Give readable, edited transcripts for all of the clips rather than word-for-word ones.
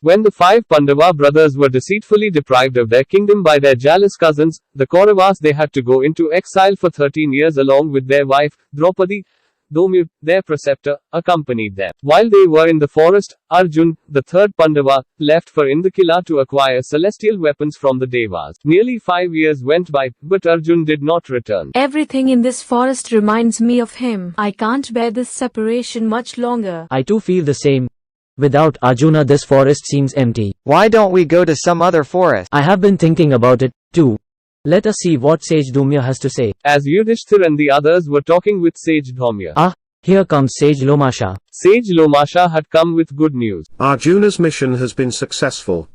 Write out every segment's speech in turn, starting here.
When the five Pandava brothers were deceitfully deprived of their kingdom by their jealous cousins, the Kauravas, they had to go into exile for 13 years along with their wife, Draupadi. Though their preceptor, accompanied them. While they were in the forest, Arjun, the third Pandava, left for Indakila to acquire celestial weapons from the Devas. Nearly 5 years went by, but Arjun did not return. Everything in this forest reminds me of him. I can't bear this separation much longer. I too feel the same. Without Arjuna, this forest seems empty. Why don't we go to some other forest? I have been thinking about it, too. Let us see what Sage Dhumya has to say. As Yudhishthir and the others were talking with Sage Dhaumya. Ah, here comes Sage Lomasha. Sage Lomasha had come with good news. Arjuna's mission has been successful.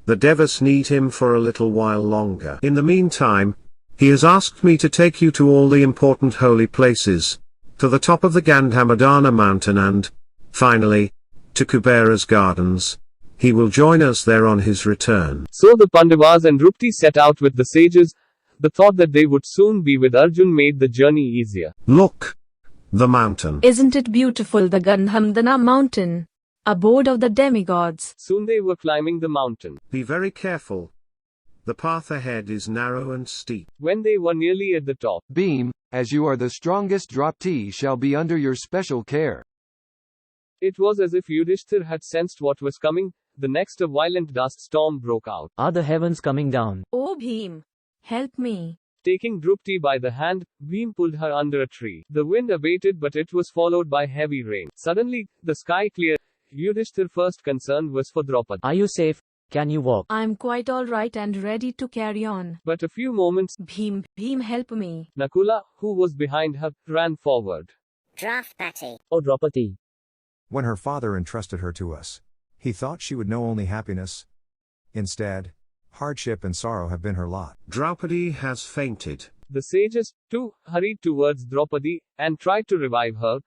The Devas need him for a little while longer. In the meantime, he has asked me to take you to all the important holy places, to the top of the Gandhamadana mountain and, finally, to Kubera's gardens. He will join us there on his return. So the Pandavas and Draupadi set out with the sages. The thought that they would soon be with Arjun made the journey easier. Look! The mountain. Isn't it beautiful, the Gandhamadana mountain? Abode of the demigods. Soon they were climbing the mountain. Be very careful. The path ahead is narrow and steep. When they were nearly at the top, Bhim, as you are the strongest, Draupadi shall be under your special care. It was as if Yudhishthir had sensed what was coming. The next a violent dust storm broke out. Are the heavens coming down? Oh Bhim, help me. Taking Draupadi by the hand, Bhim pulled her under a tree. The wind abated, but it was followed by heavy rain. Suddenly, the sky cleared. Yudhishthir's first concern was for Draupadi. Are you safe? Can you walk? I'm quite alright and ready to carry on. But a few moments, Bhim, help me. Nakula, who was behind her, ran forward. Draupadi. Oh Draupadi. When her father entrusted her to us, he thought she would know only happiness. Instead, hardship and sorrow have been her lot. Draupadi has fainted. The sages, too, hurried towards Draupadi, and tried to revive her.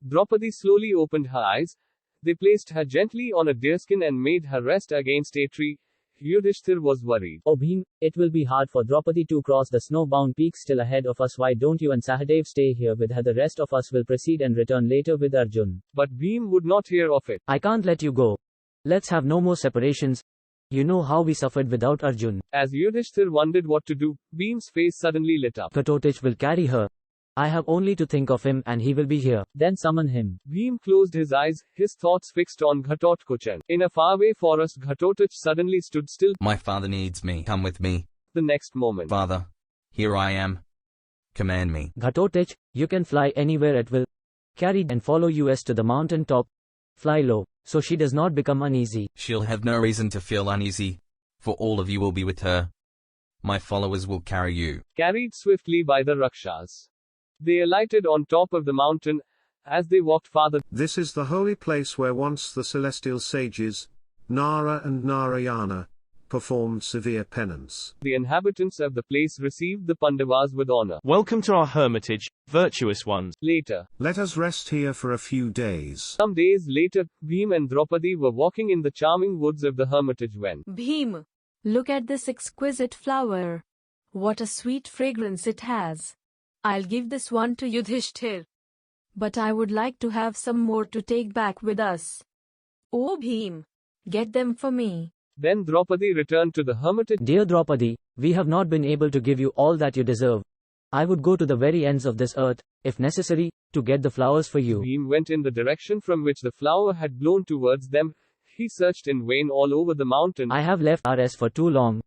Draupadi slowly opened her eyes. They placed her gently on a deerskin and made her rest against a tree. Yudhishthir was worried. Oh Bhim, it will be hard for Draupadi to cross the snow-bound peaks still ahead of us. Why don't you and Sahadev stay here with her? The rest of us will proceed and return later with Arjun. But Bhim would not hear of it. I can't let you go. Let's have no more separations. You know how we suffered without Arjun. As Yudhishthir wondered what to do, Bhim's face suddenly lit up. Ghatotich will carry her. I have only to think of him and he will be here. Then summon him. Bhim closed his eyes, his thoughts fixed on Ghatotkacha. In a faraway forest, Ghatotich suddenly stood still. My father needs me. Come with me. The next moment. Father, here I am. Command me. Ghatotich, you can fly anywhere at will. Carry and follow us to the mountain top. Fly low, so she does not become uneasy. She'll have no reason to feel uneasy, for all of you will be with her. My followers will carry you. Carried swiftly by the Rakshas. They alighted on top of the mountain. As they walked farther, this is the holy place where once the celestial sages, Nara and Narayana, performed severe penance. The inhabitants of the place received the Pandavas with honor. Welcome to our hermitage, virtuous ones. Later, let us rest here for a few days. Some days later, Bhim and Draupadi were walking in the charming woods of the hermitage when Bhim, look at this exquisite flower. What a sweet fragrance it has. I'll give this one to Yudhishthir. But I would like to have some more to take back with us. Oh Bhim, get them for me. Then Draupadi returned to the hermitage. Dear Draupadi, we have not been able to give you all that you deserve. I would go to the very ends of this earth, if necessary, to get the flowers for you. Bhim went in the direction from which the flower had blown towards them. He searched in vain all over the mountain. I have left RS for too long.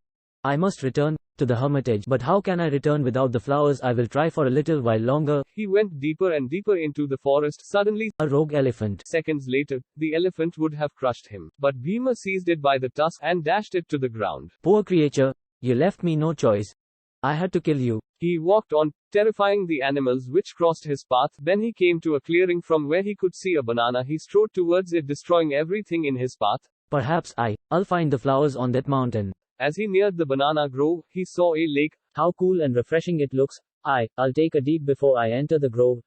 I must return to the hermitage. But how can I return without the flowers? I will try for a little while longer. He went deeper and deeper into the forest. Suddenly, a rogue elephant. Seconds later, the elephant would have crushed him. But Bhima seized it by the tusk and dashed it to the ground. Poor creature, you left me no choice. I had to kill you. He walked on, terrifying the animals which crossed his path. Then he came to a clearing from where he could see a banana. He strode towards it, destroying everything in his path. Perhaps I'll find the flowers on that mountain. As he neared the banana grove, he saw a lake. How cool and refreshing it looks. I'll take a dip before I enter the grove.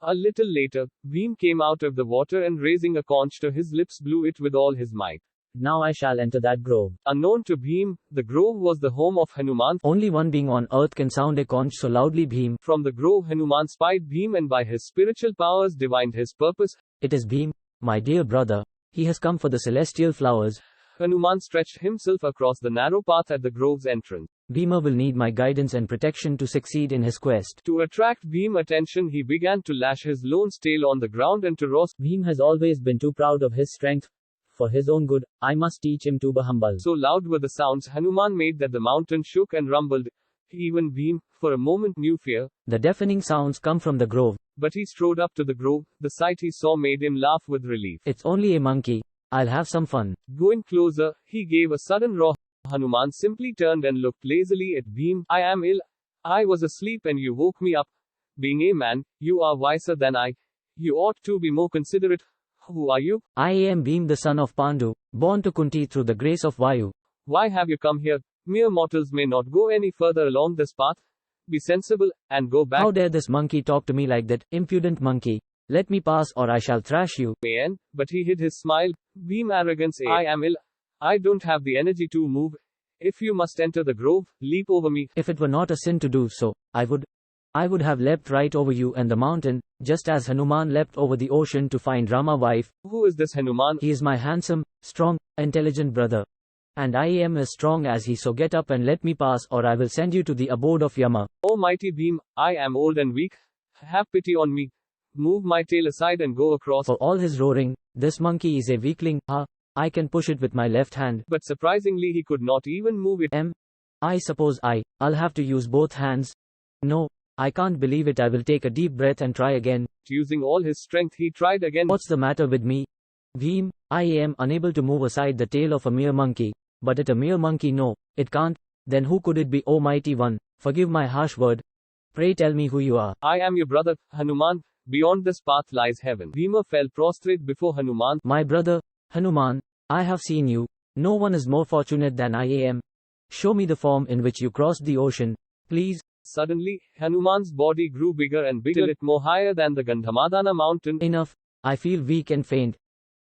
A little later, Bhim came out of the water and raising a conch to his lips blew it with all his might. Now I shall enter that grove. Unknown to Bhim, the grove was the home of Hanuman. Only one being on earth can sound a conch so loudly. Bhim. From the grove Hanuman spied Bhim and by his spiritual powers divined his purpose. It is Bhim, my dear brother. He has come for the celestial flowers. Hanuman stretched himself across the narrow path at the grove's entrance. Bhima will need my guidance and protection to succeed in his quest. To attract Bhim's attention, he began to lash his lone tail on the ground and to roast. Bhim has always been too proud of his strength. For his own good, I must teach him to be humble. So loud were the sounds Hanuman made that the mountain shook and rumbled. Even Bhim, for a moment, knew fear. The deafening sounds come from the grove. But he strode up to the grove. The sight he saw made him laugh with relief. It's only a monkey. I'll have some fun. Going closer, he gave a sudden roar. Hanuman simply turned and looked lazily at Bhim. I am ill. I was asleep and you woke me up. Being a man, you are wiser than I. You ought to be more considerate. Who are you? I am Bhim, the son of Pandu, born to Kunti through the grace of Vayu. Why have you come here? Mere mortals may not go any further along this path. Be sensible, and go back. How dare this monkey talk to me like that, impudent monkey? Let me pass or I shall thrash you. Man, but he hid his smile. Bhim arrogance. I am ill. I don't have the energy to move. If you must enter the grove, leap over me. If it were not a sin to do so, I would have leapt right over you and the mountain, just as Hanuman leapt over the ocean to find Rama's wife. Who is this Hanuman? He is my handsome, strong, intelligent brother. And I am as strong as he, so get up and let me pass or I will send you to the abode of Yama. O mighty Bhim, I am old and weak. Have pity on me. Move my tail aside and go across. For all his roaring, this monkey is a weakling. I can push it with my left hand. But surprisingly he could not even move it. I suppose I'll have to use both hands. No, I can't believe it. I will take a deep breath and try again. Using all his strength he tried again. What's the matter with me? Bhim, I am unable to move aside the tail of a mere monkey. But it a mere monkey? No, it can't. Then who could it be, O mighty one? Forgive my harsh word. Pray tell me who you are. I am your brother, Hanuman. Beyond this path lies heaven. Bhima fell prostrate before Hanuman. My brother, Hanuman, I have seen you. No one is more fortunate than I am. Show me the form in which you crossed the ocean, please. Suddenly, Hanuman's body grew bigger and bigger, it more higher than the Gandhamadana mountain. Enough. I feel weak and faint.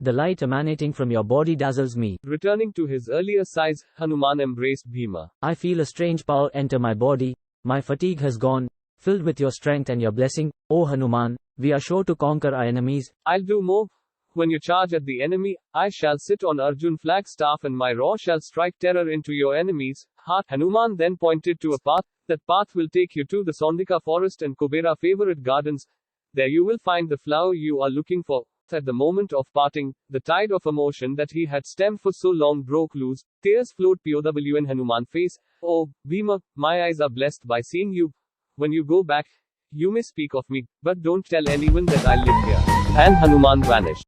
The light emanating from your body dazzles me. Returning to his earlier size, Hanuman embraced Bhima. I feel a strange power enter my body. My fatigue has gone. Filled with your strength and your blessing, O Hanuman, we are sure to conquer our enemies. I'll do more. When you charge at the enemy, I shall sit on Arjun's flagstaff and my roar shall strike terror into your enemies' heart. Hanuman then pointed to a path. That path will take you to the Sondika forest and Kubera favorite gardens. There you will find the flower you are looking for. At the moment of parting, the tide of emotion that he had stemmed for so long broke loose. Tears flowed POW in Hanuman's face. Oh, Bhima, my eyes are blessed by seeing you. When you go back, you may speak of me, but don't tell anyone that I live here. And Hanuman vanished.